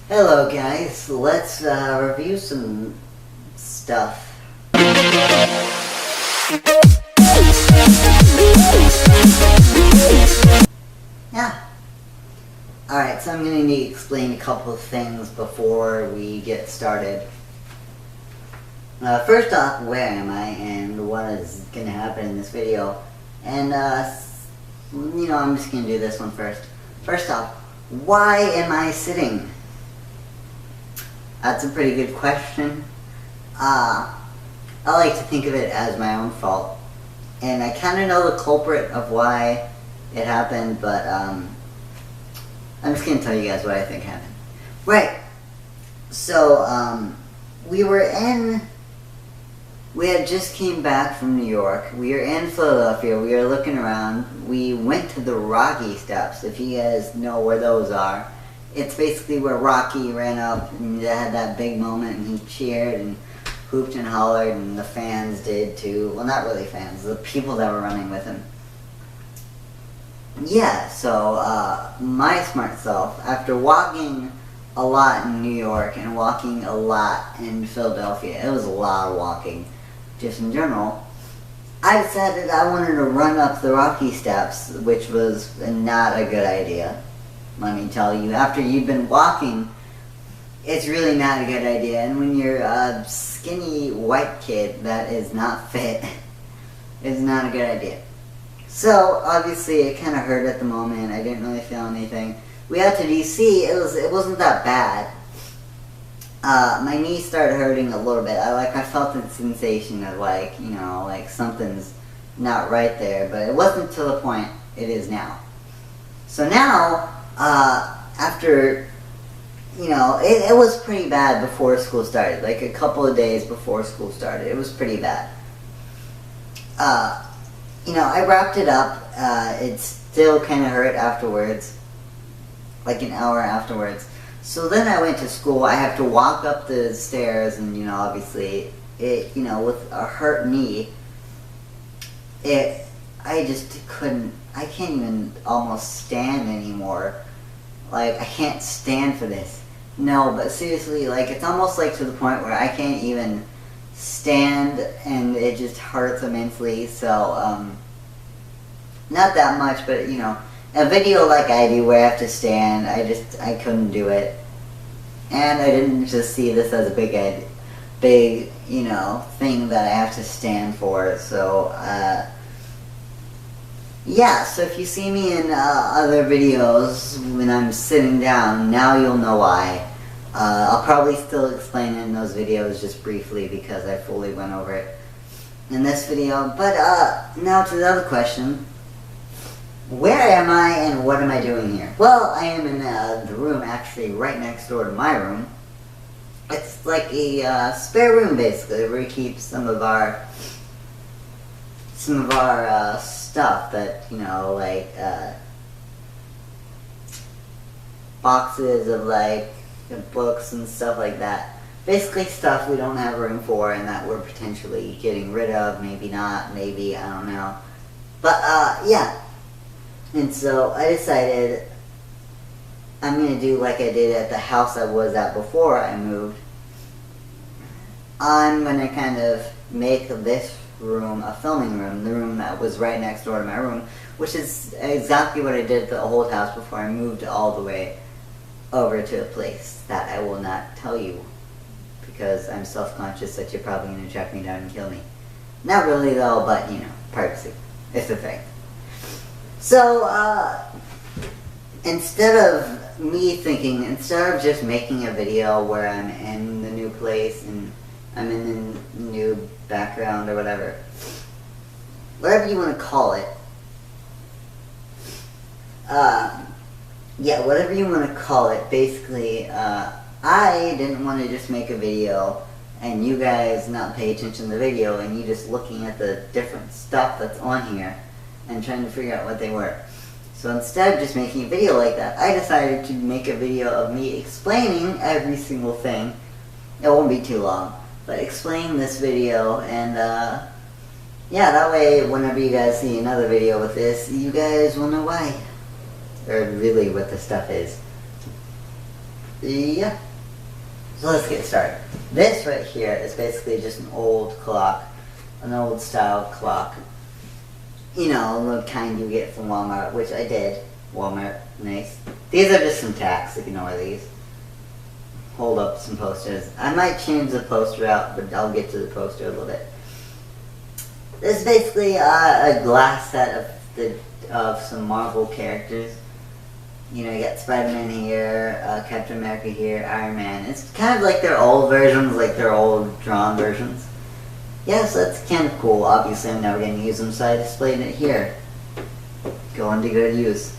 Hello guys, let's review some stuff. Yeah. Alright, so I'm going to need to explain a couple of things before we get started. First off, where am I and what is going to happen in this video? And, I'm just going to do this one first. First off, why am I sitting? That's a pretty good question. I like to think of it as my own fault. And I kind of know the culprit of why it happened, but I'm just going to tell you guys what I think happened. Right. So, we had just came back from New York. We were in Philadelphia. We were looking around. We went to the Rocky Steps, if you guys know where those are. It's basically where Rocky ran up and had that big moment and he cheered and hooped and hollered, and the fans did too. Well, not really fans, the people that were running with him. Yeah, so my smart self, after walking a lot in New York and walking a lot in Philadelphia, it was a lot of walking, just in general, I decided I wanted to run up the Rocky Steps, which was not a good idea. Let me tell you, after you've been walking, it's really not a good idea. And when you're a skinny white kid that is not fit, it's not a good idea. So, obviously, it kind of hurt at the moment. I didn't really feel anything. We got to DC. It wasn't that bad. My knee started hurting a little bit. I felt the sensation of like something's not right there. But it wasn't to the point it is now. So now, after, it was pretty bad before school started. Like a couple of days before school started, it was pretty bad. I wrapped it up. It still kind of hurt afterwards, like an hour afterwards. So then I went to school. I have to walk up the stairs, and obviously, with a hurt knee, I just couldn't. I can't even almost stand anymore. Like, I can't stand for this. No, but seriously, like, it's almost like to the point where I can't even stand, and it just hurts immensely. So, not that much, but, a video like I do where I have to stand, I couldn't do it. And I didn't just see this as a big, thing that I have to stand for. So, yeah, so if you see me in other videos when I'm sitting down, now you'll know why. I'll probably still explain it in those videos just briefly because I fully went over it in this video. But now to the other question. Where am I and what am I doing here? Well, I am in the room actually right next door to my room. It's like a spare room basically where we keep some of our stuff that, like boxes of like books and stuff like that. Basically stuff we don't have room for and that we're potentially getting rid of, maybe not, maybe, I don't know. But yeah. And so I decided I'm going to do like I did at the house I was at before I moved. I'm going to kind of make this room a filming room, the room that was right next door to my room, which is exactly what I did at the old house before I moved all the way over to a place that I will not tell you because I'm self-conscious that you're probably going to track me down and kill me. Not really though, but privacy. It's the thing. So, instead of just making a video where I'm in the new place and I'm in the new background or whatever you want to call it, yeah, whatever you want to call it, basically, I didn't want to just make a video and you guys not pay attention to the video and you just looking at the different stuff that's on here and trying to figure out what they were. So instead of just making a video like that, I decided to make a video of me explaining every single thing. It won't be too long, but explain this video, and yeah, that way whenever you guys see another video with this, you guys will know why. Or really what the stuff is. Yeah. So let's get started. This right here is basically just an old clock, an old style clock. You know, the kind you get from Walmart, which I did. Walmart, nice. These are just some tacks, ignore these. Hold up some posters. I might change the poster out, but I'll get to the poster a little bit. This is basically a glass set of some Marvel characters. You know, you got Spider-Man here, Captain America here, Iron Man. It's kind of like their old versions, like their old drawn versions. Yeah, so that's kind of cool. Obviously, I'm never going to use them, so I displayed it here. Going to good use.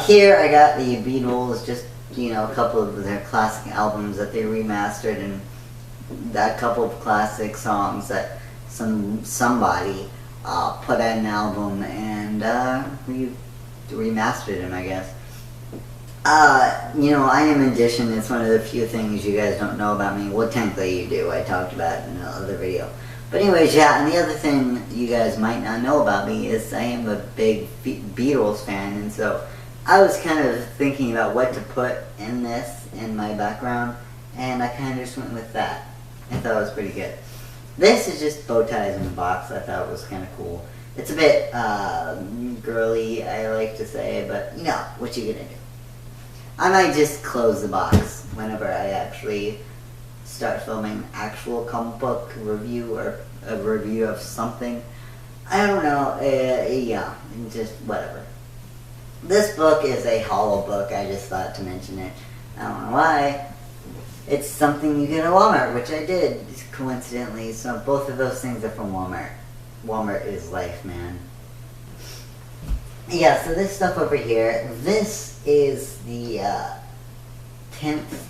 Here, I got the Beatles, just, you know, a couple of their classic albums that they remastered, and that couple of classic songs that somebody put out an album and remastered them, I guess. You know, I am a magician. It's one of the few things you guys don't know about me. Well, technically you do. I talked about it in another video. But anyways, yeah, and the other thing you guys might not know about me is I am a big Beatles fan, and so I was kind of thinking about what to put in this, in my background, and I kind of just went with that. I thought it was pretty good. This is just bow ties in a box. I thought it was kind of cool. It's a bit girly, I like to say, but you know, what you gonna do? I might just close the box whenever I actually start filming actual comic book review or a review of something. I don't know, yeah, just whatever. This book is a hollow book, I just thought to mention it. I don't know why. It's something you get at Walmart, which I did, coincidentally, so both of those things are from Walmart. Walmart is life, man. Yeah, so this stuff over here, this is the 10th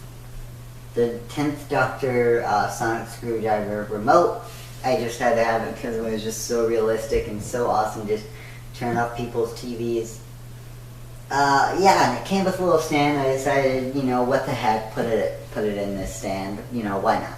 Doctor Sonic Screwdriver remote. I just had to have it because it was just so realistic and so awesome, just turn off people's TVs. Yeah, and it came with a little stand. I decided, you know, what the heck, put it in this stand. You know, why not?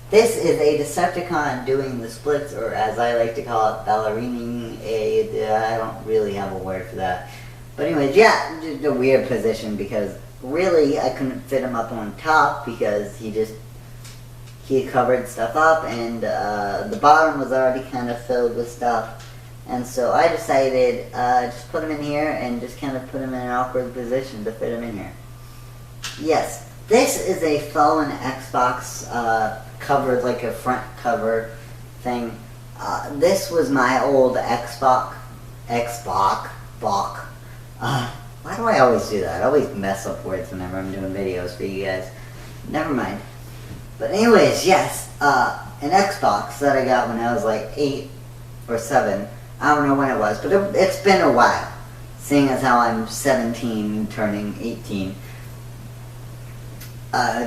This is a Decepticon doing the splits, or as I like to call it, ballerining. I don't really have a word for that. But anyways, yeah, just a weird position because really I couldn't fit him up on top because he covered stuff up and the bottom was already kind of filled with stuff. And so I decided just put him in here and just kind of put him in an awkward position to fit him in here. Yes, this is a fallen Xbox covered, like a front cover thing. This was my old Xbox. Why do I always do that? I always mess up words whenever I'm doing videos for you guys. Never mind. But anyways, yes, an Xbox that I got when I was like 8 or 7. I don't know when it was, but it's been a while. Seeing as how I'm 17 turning 18.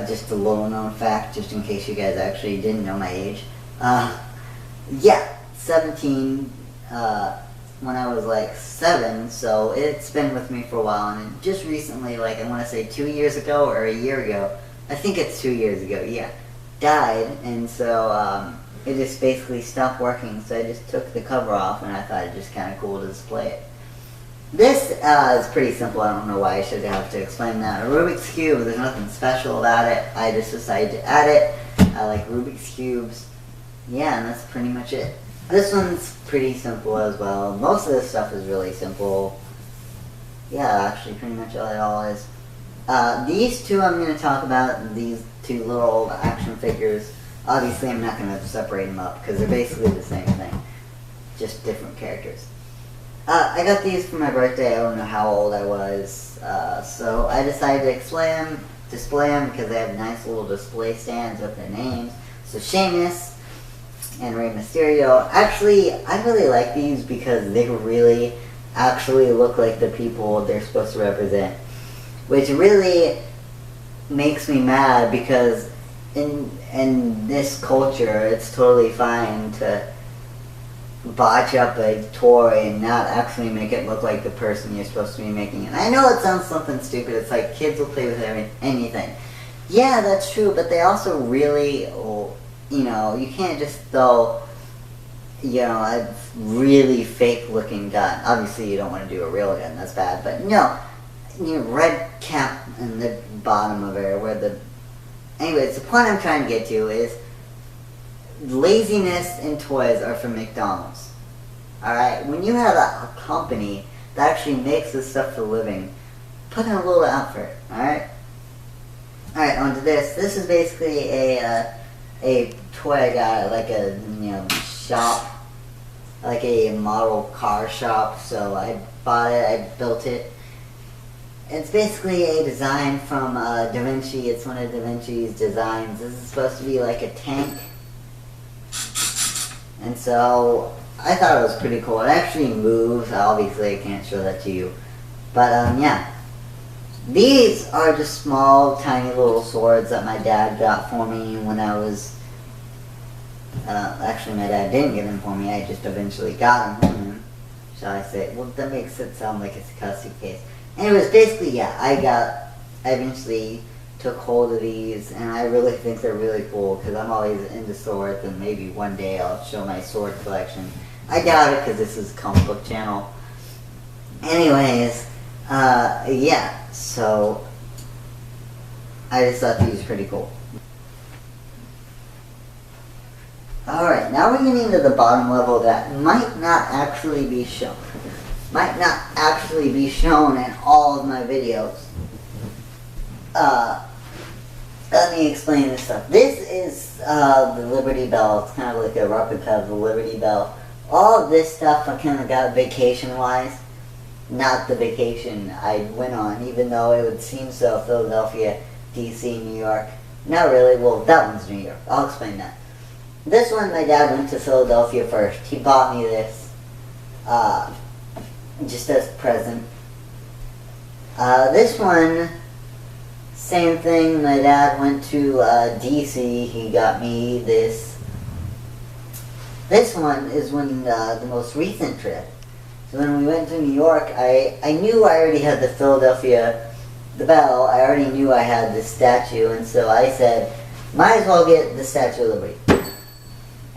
Just a little known fact, just in case you guys actually didn't know my age. Yeah, 17 when I was like 7, so it's been with me for a while, and just recently, like I want to say 2 years ago or a year ago, I think it's 2 years ago, yeah, died, and so it just basically stopped working, so I just took the cover off, and I thought it just kind of cool to display it. This is pretty simple. I don't know why I should have to explain that. A Rubik's Cube, there's nothing special about it. I just decided to add it. I like Rubik's Cubes. Yeah, and that's pretty much it. This one's pretty simple as well. Most of this stuff is really simple. Yeah, actually pretty much all it is. These two I'm going to talk about, these two little old action figures. Obviously I'm not going to separate them up because they're basically the same thing. Just different characters. I got these for my birthday. I don't know how old I was. So I decided to display them because they have nice little display stands with their names. So Sheamus and Rey Mysterio. Actually, I really like these because they really actually look like the people they're supposed to represent. Which really makes me mad because in this culture, it's totally fine to botch up a toy and not actually make it look like the person you're supposed to be making. And I know it sounds something stupid. It's like kids will play with anything. Yeah, that's true, but they also really, you know, you can't just throw, you know, a really fake looking gun. Obviously you don't want to do a real gun, that's bad, but no, red cap in the bottom of it, where the... Anyways, the point I'm trying to get to is laziness in toys are for McDonald's. Alright? When you have a company that actually makes this stuff for a living, put in a little effort. Alright? Alright, on to this. This is basically a toy I got at like a shop, like a model car shop. So I bought it, I built it. It's basically a design from Da Vinci. It's one of Da Vinci's designs. This is supposed to be like a tank. And so I thought it was pretty cool. It actually moves. Obviously I can't show that to you. But yeah. These are just small, tiny little swords that my dad got for me when I was... actually my dad didn't get them for me. I just eventually got them from him. Shall I say? Well, that makes it sound like it's a custody case. Anyways, basically, yeah, I eventually took hold of these, and I really think they're really cool, because I'm always into swords, and maybe one day I'll show my sword collection. I doubt it, because this is a comic book channel. Anyways, yeah, so I just thought these were pretty cool. Alright, now we're getting to the bottom level that might not actually be shown. Might not actually be shown in all of my videos. Let me explain this stuff. This is the Liberty Bell. It's kind of like a replica of the Liberty Bell. All of this stuff I kind of got vacation-wise. Not the vacation I went on, even though it would seem so. Philadelphia, DC, New York. Not really. Well, that one's New York. I'll explain that. This one, my dad went to Philadelphia first. He bought me this. Just as a present. This one, same thing. My dad went to DC. He got me this. This one is when the most recent trip. So when we went to New York, I knew I already had the Philadelphia, the Bell. I already knew I had this statue, and so I said, might as well get the Statue of Liberty.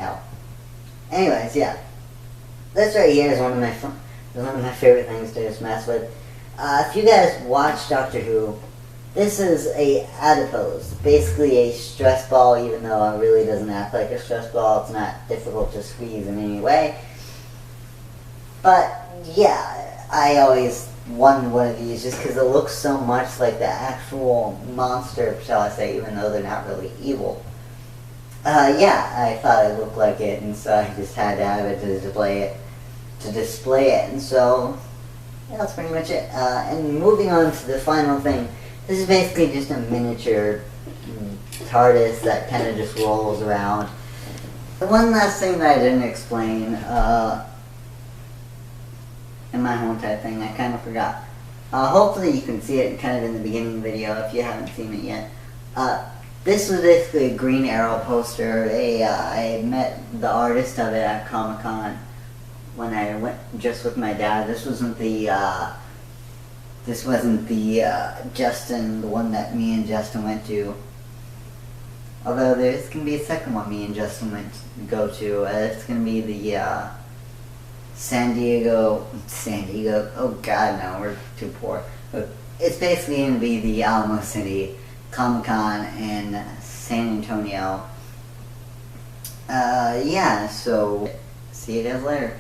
Ow. Anyways, yeah. This right here is one of my favorite things to just mess with. If you guys watch Doctor Who, this is a adipose, basically a stress ball, even though it really doesn't act like a stress ball. It's not difficult to squeeze in any way. But yeah, I always wanted one of these just because it looks so much like the actual monster, shall I say, even though they're not really evil. Yeah, I thought it looked like it, and so I just had to have it to display it, and so yeah, that's pretty much it. And moving on to the final thing, this is basically just a miniature TARDIS that kind of just rolls around. The one last thing that I didn't explain in my whole entire thing, I kind of forgot. Hopefully you can see it kind of in the beginning of the video if you haven't seen it yet. This was basically a Green Arrow poster. I met the artist of it at Comic-Con when I went just with my dad. This wasn't the Justin, the one that me and Justin went to. Although there's gonna be a second one me and Justin went to go to. It's gonna be the San Diego. Oh God, no, we're too poor. But it's basically gonna be the Alamo City Comic-Con in San Antonio. Yeah, so see you guys later.